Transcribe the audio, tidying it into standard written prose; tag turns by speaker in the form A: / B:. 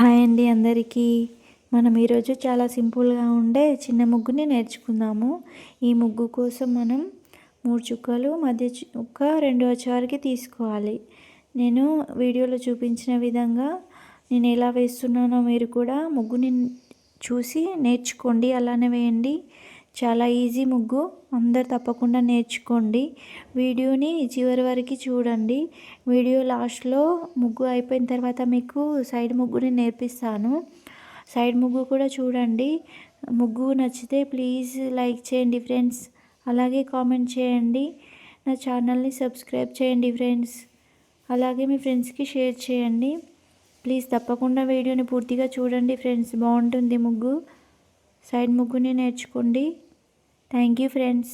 A: Hi అండి అందరికీ. మనం ఈరోజు చాలా సింపుల్గా ఉండే చిన్న ముగ్గుని నేర్చుకుందాము. ఈ ముగ్గు కోసం మనం 3 చుక్కలు మధ్య చుక్క 2 వచ్చే తీసుకోవాలి. నేను వీడియోలో చూపించిన విధంగా నేను ఎలా వేస్తున్నానో మీరు కూడా ముగ్గుని చూసి నేర్చుకోండి, అలానే వేయండి. చాలా ఈజీ ముగ్గు, అందరు తప్పకుండా నేర్చుకోండి. వీడియోని చివరి వరకు చూడండి. వీడియో లాస్ట్లో ముగ్గు అయిపోయిన తర్వాత మీకు సైడ్ ముగ్గుని నేర్పిస్తాను. సైడ్ ముగ్గు కూడా చూడండి. ముగ్గు నచ్చితే ప్లీజ్ లైక్ చేయండి ఫ్రెండ్స్, అలాగే కామెంట్ చేయండి. నా ఛానల్ని సబ్స్క్రైబ్ చేయండి ఫ్రెండ్స్, అలాగే మీ ఫ్రెండ్స్కి షేర్ చేయండి. ప్లీజ్ తప్పకుండా వీడియోని పూర్తిగా చూడండి ఫ్రెండ్స్, బాగుంటుంది ముగ్గు. సైడ్ ముగ్గుని నేర్చుకోండి. Thank you friends.